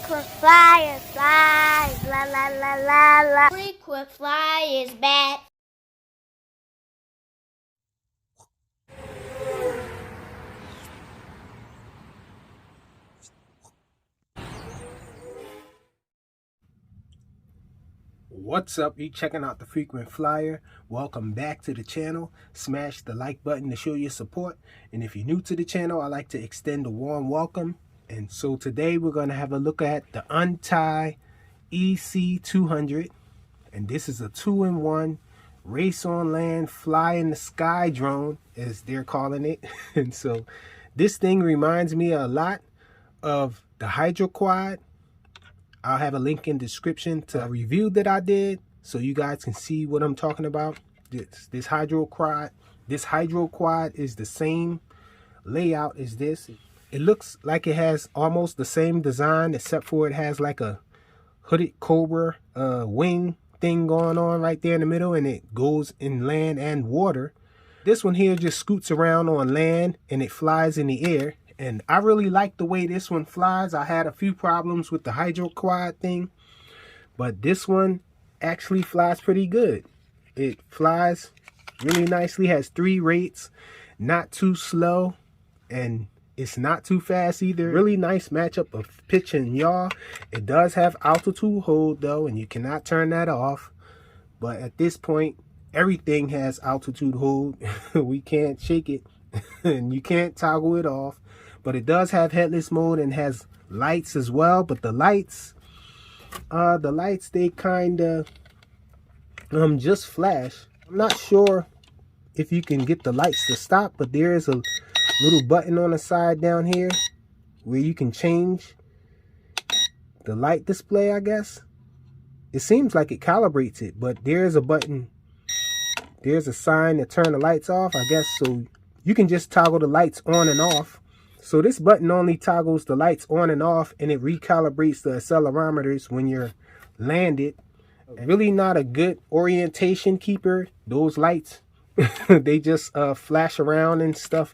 Frequent flyer flies, la la la la la. Frequent flyers back. What's up? You checking out the Frequent Flyer. Welcome back to the channel. Smash the like button to show your support. And if you're new to the channel, I'd like to extend a warm welcome. And so today we're going to have a look at the Untei EC200. And this is a 2-in-1 race on land, fly in the sky drone, as they're calling it. And so this thing reminds me a lot of the Hydro Quad. I'll have a link in the description to a review that I did so you guys can see what I'm talking about. This Hydro Quad is the same layout as this. It looks like it has almost the same design, except for it has like a hooded cobra wing thing going on right there in the middle, and it goes in land and water. This one here just scoots around on land and it flies in the air. And I really like the way this one flies. I had a few problems with the Hydro Quad thing, but this one actually flies pretty good. It flies really nicely, has 3 rates, not too slow, and it's not too fast either. Really nice matchup of pitch and yaw. It does have altitude hold though, and you cannot turn that off. But at this point, everything has altitude hold. We can't shake it, and you can't toggle it off. But it does have headless mode and has lights as well. But the lights they kind of just flash. I'm not sure if you can get the lights to stop, but there is a little button on the side down here where you can change the light display, I guess. It seems like it calibrates it, but there's a button. There's a sign to turn the lights off, I guess, so you can just toggle the lights on and off. So this button only toggles the lights on and off, and it recalibrates the accelerometers when you're landed. Really not a good orientation keeper. Those lights, they just flash around and stuff,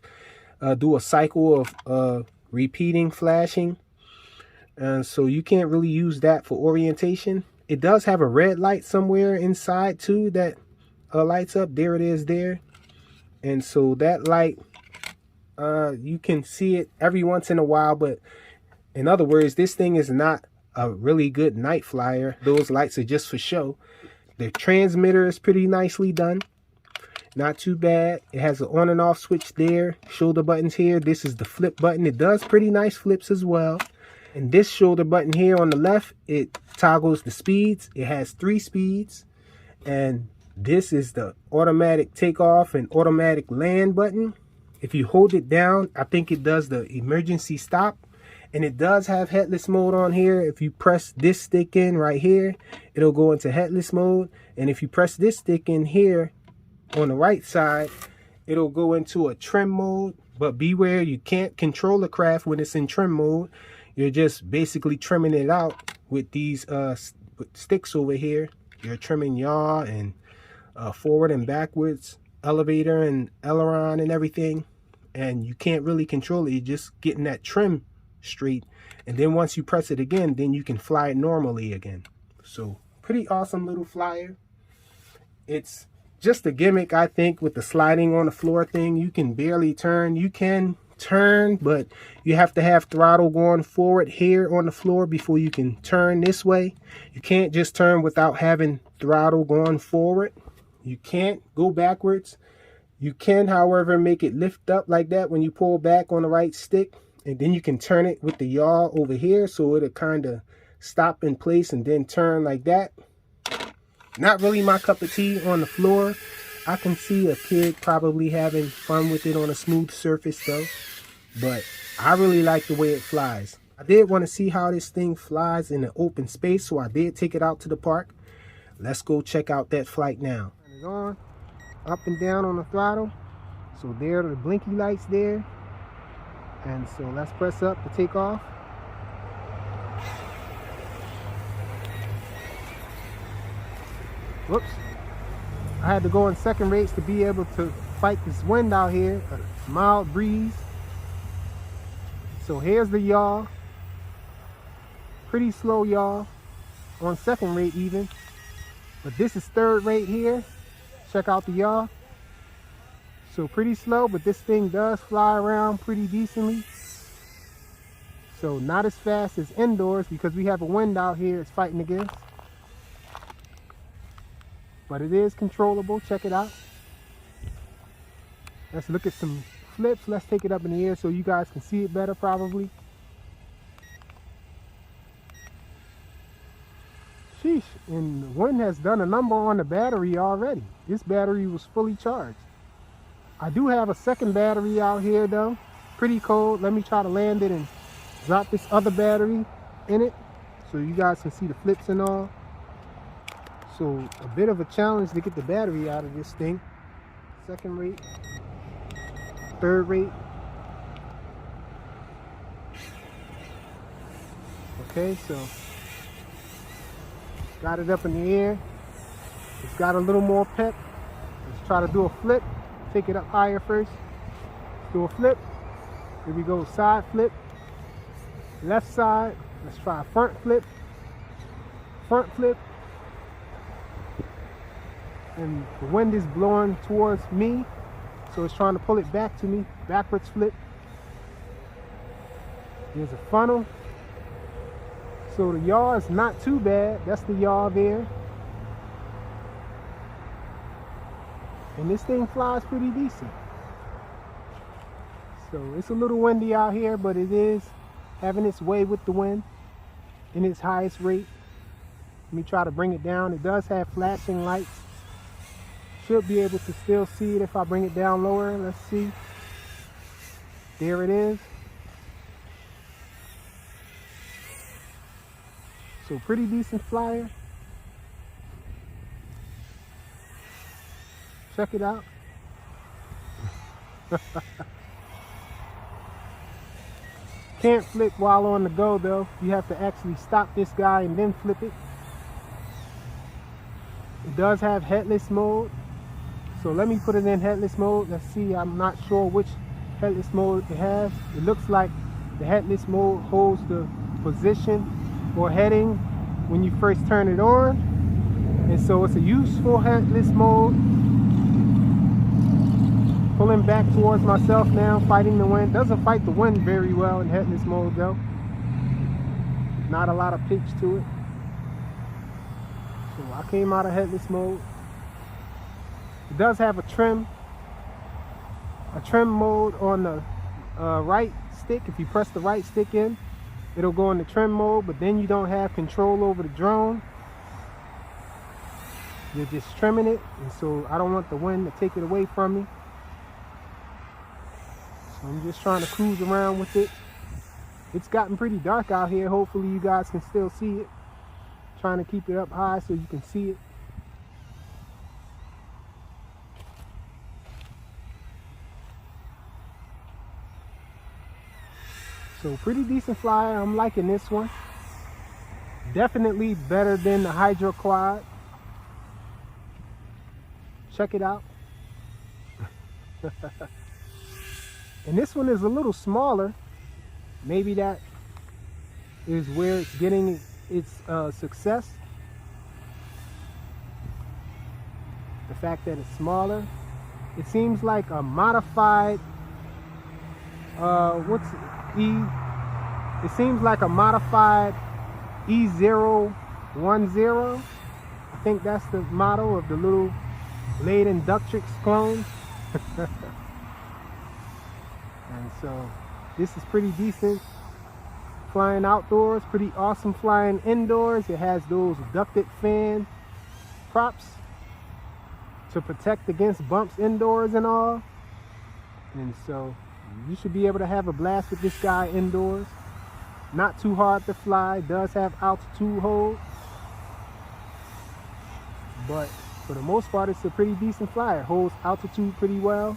do a cycle of repeating flashing. And so you can't really use that for orientation. It does have a red light somewhere inside too that lights up. There it is there. And so that light, you can see it every once in a while, but in other words, this thing is not a really good night flyer. Those lights are just for show. The transmitter is pretty nicely done, not too bad. It has an on and off switch there, shoulder buttons here. This is the flip button. It does pretty nice flips as well. And this shoulder button here on the left, it toggles the speeds. It has 3 speeds. And this is the automatic takeoff and automatic land button. If you hold it down, I think it does the emergency stop. And it does have headless mode on here. If you press this stick in right here, it'll go into headless mode. And if you press this stick in here on the right side, it'll go into a trim mode. But beware, you can't control the craft when it's in trim mode. You're just basically trimming it out with these sticks over here. You're trimming yaw and forward and backwards, elevator and aileron and everything. And you can't really control it. You're just getting that trim straight. And then once you press it again, then you can fly it normally again. So pretty awesome little flyer. It's just a gimmick, I think, with the sliding on the floor thing. You can barely turn. You can turn, but you have to have throttle going forward here on the floor before you can turn this way. You can't just turn without having throttle going forward. You can't go backwards. You can, however, make it lift up like that when you pull back on the right stick. And then you can turn it with the yaw over here, so it'll kind of stop in place and then turn like that. Not really my cup of tea on the floor. I can see a kid probably having fun with it on a smooth surface though. But I really like the way it flies. I did want to see how this thing flies in an open space, so I did take it out to the park. Let's go check out that flight now. Turn it on. Up and down on the throttle. So there are the blinky lights there. And so let's press up to take off. Whoops. I had to go in second rates to be able to fight this wind out here. A mild breeze. So here's the yaw. pretty slow, y'all, on second rate even. But this is third rate here. Check out the yaw. So pretty slow, but this thing does fly around pretty decently. So not as fast as indoors because we have a wind out here it's fighting against. But it is controllable. Check it out. Let's look at some flips. Let's take it up in the air so you guys can see it better probably. Sheesh, and the wind has done a number on the battery already. This battery was fully charged. I do have a second battery out here though. Pretty cold. Let me try to land it and drop this other battery in it so you guys can see the flips and all. So a bit of a challenge to get the battery out of this thing. Second rate, third rate. Okay, so got it up in the air. It's got a little more pep. Let's try to do a flip. Take it up higher first. Do a flip. Here we go, side flip. Left side. Let's try a front flip. Front flip. And the wind is blowing towards me, so it's trying to pull it back to me. Backwards flip. There's a funnel. So the yaw is not too bad. That's the yaw there. And this thing flies pretty decent. So it's a little windy out here, but it is having its way with the wind in its highest rate. Let me try to bring it down. It does have flashing lights. Should be able to still see it if I bring it down lower. Let's see. There it is. So pretty decent flyer. Check it out. Can't flip while on the go though. You have to actually stop this guy and then flip it. It does have headless mode. So let me put it in headless mode. Let's see, I'm not sure which headless mode it has. It looks like the headless mode holds the position or heading when you first turn it on. And so it's a useful headless mode. Pulling back towards myself now, fighting the wind. Doesn't fight the wind very well in headless mode though. Not a lot of pitch to it. So I came out of headless mode. It does have a trim mode on the right stick. If you press the right stick in, it'll go into trim mode, but then you don't have control over the drone. You're just trimming it, and so I don't want the wind to take it away from me. So I'm just trying to cruise around with it. It's gotten pretty dark out here. Hopefully you guys can still see it. Trying to keep it up high so you can see it. So pretty decent flyer. I'm liking this one. Definitely better than the Hydro Quad. Check it out. And this one is a little smaller. Maybe that is where it's getting its success. The fact that it's smaller. It seems like a modified it seems like a modified E010. I think that's the model of the little Blade Inductrix clone. And so this is pretty decent flying outdoors, pretty awesome flying indoors. It has those ducted fan props to protect against bumps indoors and all. And so you should be able to have a blast with this guy indoors. Not too hard to fly. Does have altitude hold. But for the most part, it's a pretty decent flyer. It holds altitude pretty well.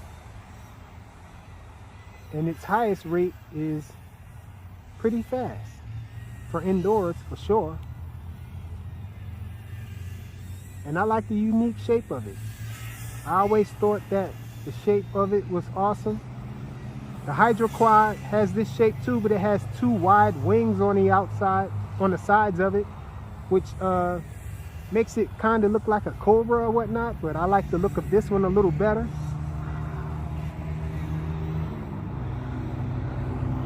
And its highest rate is pretty fast. For indoors, for sure. And I like the unique shape of it. I always thought that the shape of it was awesome. The Hydro Quad has this shape too, but it has two wide wings on the outside. on the sides of it, which makes it kind of look like a Cobra or whatnot, but I like the look of this one a little better.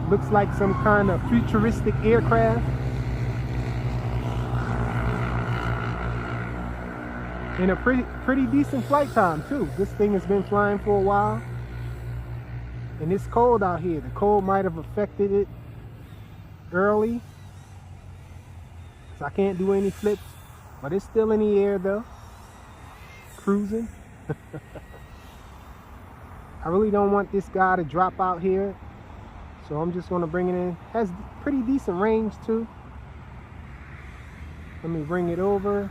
Looks like some kind of futuristic aircraft. And a pretty decent flight time too. This thing has been flying for a while. And it's cold out here. The cold might have affected it early, so I can't do any flips, but it's still in the air though, cruising. I really don't want this guy to drop out here, so I'm just going to bring it in. Has pretty decent range too. Let me bring it over,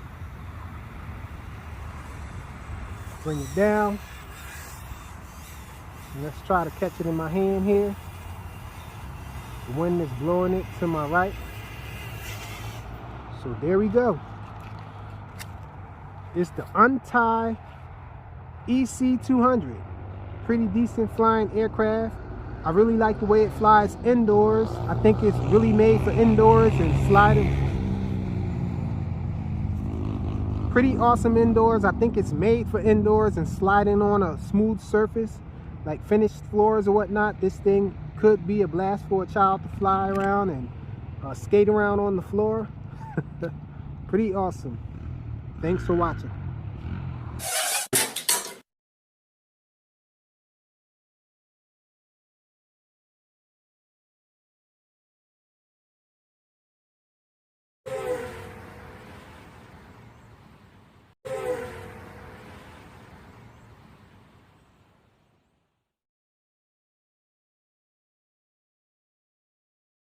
bring it down, and let's try to catch it in my hand here. The wind is blowing it to my right. So there we go. It's the Untei EC200. Pretty decent flying aircraft. I really like the way it flies indoors. I think it's really made for indoors and sliding. Pretty awesome indoors. I think it's made for indoors and sliding on a smooth surface, like finished floors or whatnot. This thing could be a blast for a child to fly around and skate around on the floor. Pretty awesome. Thanks for watching.